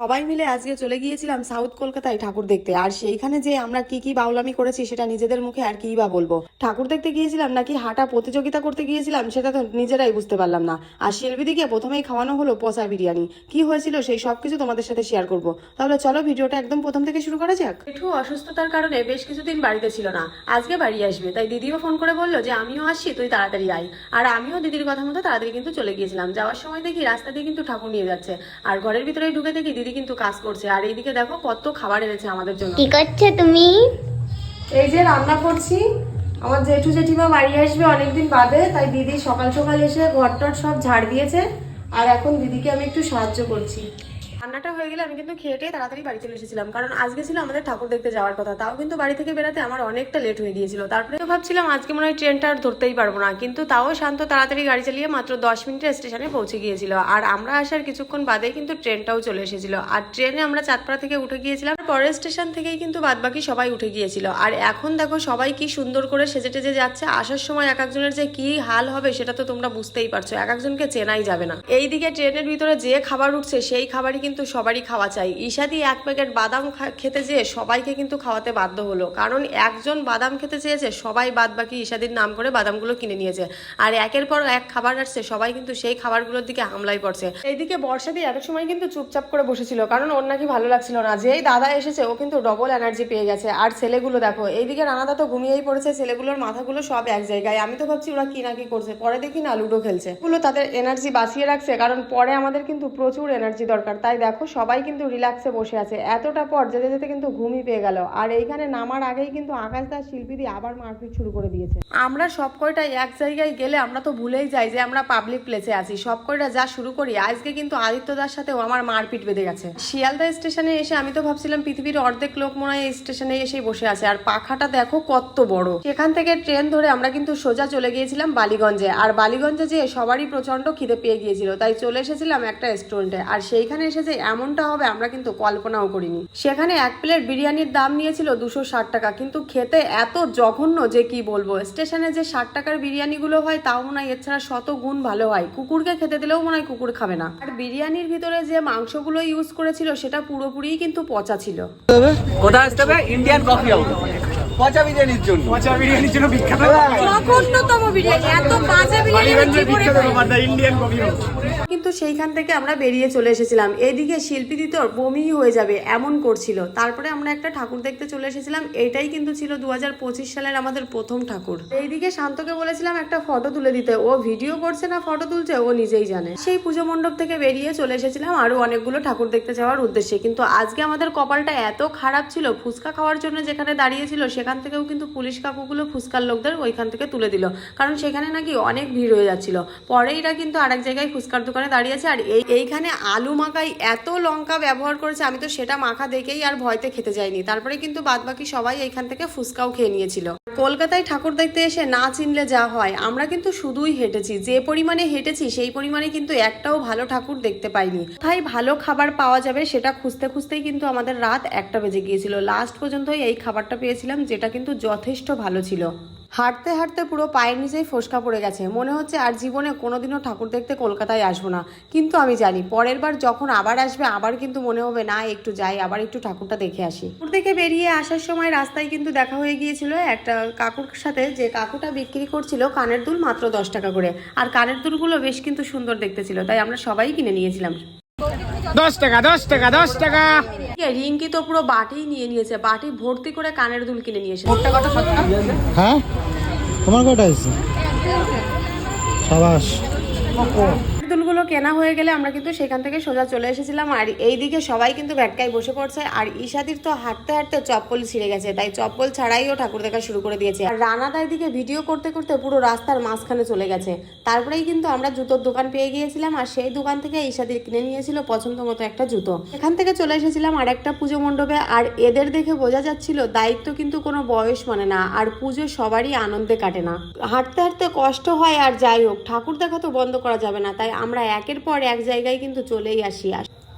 সবাই মিলে আজকে চলে গিয়েছিলাম সাউথ কলকাতায় ঠাকুর দেখতে। আর সেইখানে যে আমরা কি কি বাউলামি করেছি সেটা নিজেদের মুখে আর কি বা বলবো। ঠাকুর দেখতে গিয়েছিলাম নাকি হাঁটা প্রতিযোগিতা করতে গিয়েছিলাম সেটা তো নিজেরাই বুঝতে পারলাম না। আর শিল্পীদিকে প্রথমেই খাওয়ানো হলো পচা বিরিয়ানি। কি হয়েছিল সেই সবকিছু তোমাদের সাথে শেয়ার করব। তাহলে চলো ভিডিওটা একদম প্রথম থেকে শুরু করা যাক। একটু অসুস্থতার কারণে বেশ কিছুদিন বাড়িতে ছিল না, আজকে বাড়ি আসবে, তাই দিদিও ফোন করে বললো যে আমিও আসছি, তুই তাড়াতাড়ি আয়। আর আমিও দিদির কথা মতো তাড়াতাড়ি কিন্তু চলে গিয়েছিলাম। যাওয়ার সময় দেখি রাস্তা দিয়ে কিন্তু ঠাকুর নিয়ে যাচ্ছে, আর ঘরের ভিতরে ঢুকে দেখি দিদি কিন্তু কাজ করছে। আর এইদিকে দেখো কত খাবার এনেছে আমাদের জন্য। কি করছো তুমি? এই যে রান্না করছি। আমার জেঠু জেঠিমা বাড়ি আসবে অনেকদিন বাদে, তাই দিদি সকাল সকাল এসে ঘরটর সব ঝাড় দিয়েছে। আর এখন দিদিকে আমি একটু সাহায্য করছি। রান্নাটা হয়ে গেলে আমি কিন্তু খেয়ে তাড়াতাড়ি বাড়ি চলে এসেছিলাম, কারণ আজকে ছিল আমাদের ঠাকুর দেখতে যাওয়ার কথা। তাও কিন্তু বাড়ি থেকে বেরাতে আমার অনেকটা লেট হয়ে গিয়েছিল। তারপরে তো ভাবছিলাম আজকে মনে হয় ট্রেনটা আর ধরতেই পারবো না, কিন্তু তাও শান্ত তাড়াতাড়ি গাড়ি চালিয়ে মাত্র 10 মিনিটে স্টেশনে পৌঁছে গিয়েছিল। আর আমরা আসার কিছুক্ষণ বাদে কিন্তু ট্রেনটাও চলে এসেছিল। আর ট্রেনে আমরা চাঁদপাড়া থেকে উঠে গিয়েছিলাম, পরের স্টেশন থেকেই কিন্তু বাদবাকি সবাই উঠে গিয়েছিল। আর এখন দেখো সবাই কি সুন্দর করে সেজে টেজে যাচ্ছে। আসার সময় এক একজনের যে কি হাল হবে সেটা তো তোমরা বুঝতেই পারছো, এক একজনকে চেনাই যাবে না। এইদিকে ট্রেনের ভিতরে যে খাবার উঠছে সেই খাবারই কিন্তু সবারই খাওয়া চাই। ঈশাদি এক প্যাকেট বাদাম খেতে যেয়ে সবাইকে কিন্তু খাওয়াতে বাধ্য হলো, কারণ একজন বাদাম খেতে চেয়েছে, সবাই বাদ বাকি ঈশাদির নাম করে বাদামগুলো কিনে নিয়েছে। আর একের পর এক খাবার আসছে, সবাই কিন্তু সেই খাবারগুলোর দিকে হামলাই পড়ছে। এইদিকে বর্ষাদি এত সময় কিন্তু চুপচাপ করে বসেছিল, কারণ ওর নাকি ভালো লাগছিল না। যেই দাদা এসেছে ও কিন্তু ডবল এনার্জি পেয়ে গেছে। আর ছেলেগুলো দেখো, এইদিকে রানাদা তো ঘুমিয়েই পড়েছে, ছেলেগুলোর মাথাগুলো সব এক জায়গায়। আমি তো ভাবছি ওরা কি না কি করছে, পরে দেখি না লুডো খেলছে। ওগুলো তাদের এনার্জি বাঁচিয়ে রাখছে, কারণ পরে আমাদের কিন্তু প্রচুর এনার্জি দরকার। তাই দেখো সবাই কিন্তু রিল্যাক্সে বসে আছে। এতটা পর যেতে যেতে কিন্তু ঘুমই পেয়ে গেল। আর এইখানে নামার আগেই কিন্তু আকাশ দাস শিল্পীদি আবার মারপিট শুরু করে দিয়েছে। আমরা সব কয়টা এক জায়গায় গেলে আমরা তো ভুলেই যাই যে আমরা পাবলিক প্লেসে আছি। সব কয়টা যা শুরু করি, আজকে কিন্তু আদিত্য দার সাথেও আমার মারপিট বেঁধে গেছে। শিয়ালদা স্টেশনে এসে আমি তো ভাবছিলাম পৃথিবীর অর্ধেক লোক মনে হয় এই স্টেশনে এসেই বসে আছে। আর পাখাটা দেখো কত বড়। সেখান থেকে ট্রেন ধরে আমরা কিন্তু সোজা চলে গিয়েছিলাম বালিগঞ্জে। আর বালিগঞ্জে যেয়ে সবারই প্রচন্ড খিদে পেয়ে গিয়েছিল, তাই চলে এসেছিলাম একটা রেস্টুরেন্টে। আর সেইখানে এসে যে এমনটা হবে আমরা কিন্তু কল্পনাও করিনি। সেখানে এক প্লেট বিরিয়ানির দাম নিয়েছিল 260 টাকা, কিন্তু খেতে এত জঘন্য যে কি বলবো। স্টেশনে যে 60 টাকার বিরিয়ানি গুলো হয় তাও মনে হয় এর ছাড়া শত গুণ ভালো হয়। কুকুরকে খেতে দিলেও মনে হয় কুকুর খাবে না। আর বিরিয়ানির ভিতরে যে মাংসগুলো ইউজ করেছিল সেটা পুরোপুরি কিন্তু পচা ছিল। কোথায় আসতে হবে? Indian coffee house. পচা বিরিয়ানির জন্য, পচা বিরিয়ানির জন্য বিখ্যাত। জঘন্যতম বিরিয়ানি, এত বাজে বিরিয়ানি ইন্ডিয়ান কফি হাউস। কিন্তু সেইখান থেকে আমরা বেরিয়ে চলে এসেছিলাম। এইদিকে শিল্পীদি তোর বমি হয়ে যাবে এমন করছিল। তারপরে আমরা একটা ঠাকুর দেখতে চলে এসেছিলাম। এইটাই কিন্তু ছিল 2025 সালের আমাদের প্রথম ঠাকুর। এইদিকে শান্তকে বলেছিলাম একটা ফটো তুলে দিতে, ও ভিডিও করছে না ফটো তুলছে ও নিজেই জানে। সেই পুজো মণ্ডপ থেকে বেরিয়ে চলে এসেছিলাম আরো অনেকগুলো ঠাকুর দেখতে যাওয়ার উদ্দেশ্যে। কিন্তু আজকে আমাদের কপালটা এত খারাপ ছিল, ফুচকা খাওয়ার জন্য যেখানে দাঁড়িয়েছিল সেখান থেকেও কিন্তু পুলিশ কাকুগুলো ফুচকার লোকদের ওইখান থেকে তুলে দিল, কারণ সেখানে নাকি অনেক ভিড় হয়ে যাচ্ছিল। পরে এরা কিন্তু আরেক জায়গায় ফুচকার দোকানে দাঁড়িয়ে আছে। আর এইখানে আলু মাখাই এত লঙ্কা ব্যবহার করেছে, আমি তো সেটা মাখা দেখেই আর ভয়তে খেতে যাইনি। তারপরে কিন্তু বাদবাকি সবাই এইখান থেকে ফুচকাও খেয়ে নিয়েছিল। কলকাতায় ঠাকুর দেখতে এসে না চিনলে যা হয়। আমরা কিন্তু শুধুই হেঁটেছি, যে পরিমাণে হেঁটেছি সেই পরিমাণে কিন্তু একটাও ভালো ঠাকুর দেখতে পাইনি। কোথায় ভালো খাবার পাওয়া যাবে সেটা খুঁজতে খুঁজতেই কিন্তু আমাদের রাত 1টা বেজে গিয়েছিল। লাস্ট পর্যন্ত এই খাবারটা পেয়েছিলাম, যেটা কিন্তু যথেষ্ট ভালো ছিল। হাঁটতে হাঁটতে পুরো পায়ের নিচেই ফোসকা পড়ে গেছে। মনে হচ্ছে আর জীবনে কোনোদিনও ঠাকুর দেখতে কলকাতায় আসবো না। কিন্তু আমি জানি পরের বার যখন আবার আসবে আবার কিন্তু মনে হবে না একটু যাই, আবার একটু ঠাকুরটা দেখে আসি। ঠাকুর দেখে বেরিয়ে আসার সময় রাস্তায় কিন্তু দেখা হয়ে গিয়েছিল একটা কাকুর সাথে, যে কাকুটা বিক্রি করছিল কানের দুল মাত্র 10 টাকা করে। আর কানের দুলগুলো বেশ কিন্তু সুন্দর দেখতে ছিল, তাই আমরা সবাই কিনে নিয়েছিলাম। 10 টাকা 10 টাকা 10 টাকা। রিঙ্কি তো পুরো বাটিই নিয়ে নিয়েছে, বাটি ভর্তি করে কানের দুল কিনে নিয়ে এসেছে। হ্যাঁ তোমার কটা আছে? সাবাস। দুলগুলো কেনা হয়ে গেলে আমরা কিন্তু সেখান থেকে সোজা চলে এসেছিলাম। আর এইদিকে সবাই কিন্তু ভ্যাটকায় বসে পড়ছে। আর ঈশাদির তো হাঁটতে হাঁটতে চপ্পল ছিঁড়ে গেছে, তাই চপ্পল ছাড়াই ও ঠাকুর দেখা শুরু করে দিয়েছে। আর রানাদা এদিকে ভিডিও করতে করতে পুরো রাস্তার মাঝখানে চলে গেছে। তারপরেই কিন্তু আমরা জুতোর দোকান পেয়ে গিয়েছিলাম, আর সেই দোকান থেকে ঈশাদির কিনে নিয়েছিল পছন্দ মতো একটা জুতো। এখান থেকে চলে এসেছিলাম আর একটা পুজো মণ্ডপে। আর এদের দেখে বোঝা যাচ্ছিল দায়িত্ব কিন্তু কোনো বয়স মানে না, আর পুজো সবারই আনন্দে কাটে না। হাঁটতে হাঁটতে কষ্ট হয়, আর যাই হোক ঠাকুর দেখা তো বন্ধ করা যাবে না, তাই আমরা একের পর এক জায়গায় কিন্তু চলেই আসি।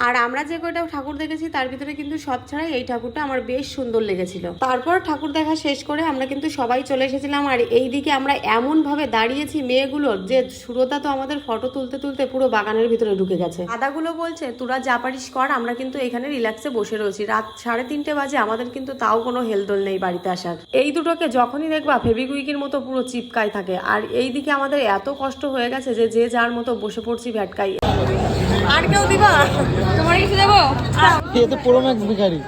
আর আমরা যে কয়টা ঠাকুর দেখেছি তার ভিতরে কিন্তু সব ছাড়াই এই ঠাকুরটা আমার বেশ সুন্দর লেগেছিল। তারপর ঠাকুর দেখা শেষ করে আমরা কিন্তু সবাই চলে এসেছিলাম। আর এইদিকে আমরা এমন ভাবে দাঁড়িয়েছি মেয়েগুলোর যে সুরতা তো আমাদের ফটো তুলতে তুলতে পুরো বাগানের ভিতরে ঢুকে গেছে। দাদাগুলো বলছে তোরা যা পারিস কর, আমরা কিন্তু এখানে রিল্যাক্সে বসে রয়েছি। রাত 3:30 বাজে, আমাদের কিন্তু তাও কোনো হেলদোল নেই বাড়িতে আসার। এই দুটোকে যখনই দেখবা ফেবিকুইকের মতো পুরো চিপকাই থাকে। আর এইদিকে আমাদের এত কষ্ট হয়ে গেছে যে যে যার মতো বসে পড়ছি ভ্যাটকাই। আর কেউ দিবা? তোমার কিছু দেবো? এ তো পুরো ম্যাক্স ভিখারি।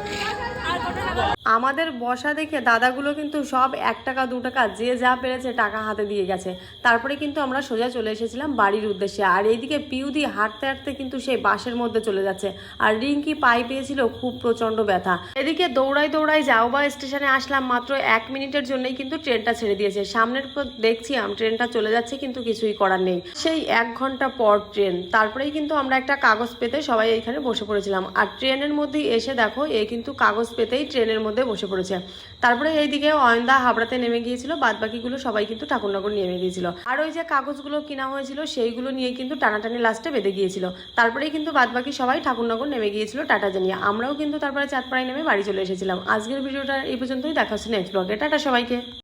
আমাদের বসা দেখে দাদাগুলো কিন্তু সব 1 টাকা 2 টাকা যে যা পেরেছে টাকা হাতে দিয়ে গেছে। তারপরে কিন্তু আমরা সোজা চলে এসেছিলাম বাড়ির উদ্দেশ্যে। আর এইদিকে পিউদি হাঁটতে হাঁটতে কিন্তু সেই বাসের মধ্যে চলে যাচ্ছে। আর রিঙ্কি পায়ে পেয়েছিল খুব প্রচন্ড ব্যথা। এদিকে দৌড়াই দৌড়াই যাওবা স্টেশনে আসলাম, মাত্র 1 মিনিটের জন্যই কিন্তু ট্রেনটা ছেড়ে দিয়েছে। সামনের পর দেখছি ট্রেনটা চলে যাচ্ছে, কিন্তু কিছুই করার নেই। সেই 1 ঘন্টা পর ট্রেন। তারপরেই কিন্তু আমরা একটা কাগজ পেতে সবাই এইখানে বসে পড়েছিলাম। আর ট্রেনের মধ্যেই এসে দেখো এই কিন্তু কাগজ পেতেই ট্রেনের মধ্যে বসে পড়েছে। তারপরে এইদিকে অয়ন্দা হাবড়াতে নেমে গিয়েছিল, বাদ বাকিগুলো সবাই কিন্তু ঠাকুরনগর নেমে গিয়েছিল। আর ওই যে কাগজগুলো কিনা হয়েছিল সেইগুলো নিয়ে কিন্তু টানাটানি লাস্টে বেঁধে গিয়েছিল। তারপরেই কিন্তু বাদ বাকি সবাই ঠাকুরনগর নেমে গিয়েছিল টাটা জানিয়ে। আমরাও কিন্তু তারপরে চাঁদপাড়ায় নেমে বাড়ি চলে এসেছিলাম। আজকের ভিডিওটা এই পর্যন্তই, দেখা হচ্ছে নেক্সট ব্লগে। টাটা সবাইকে।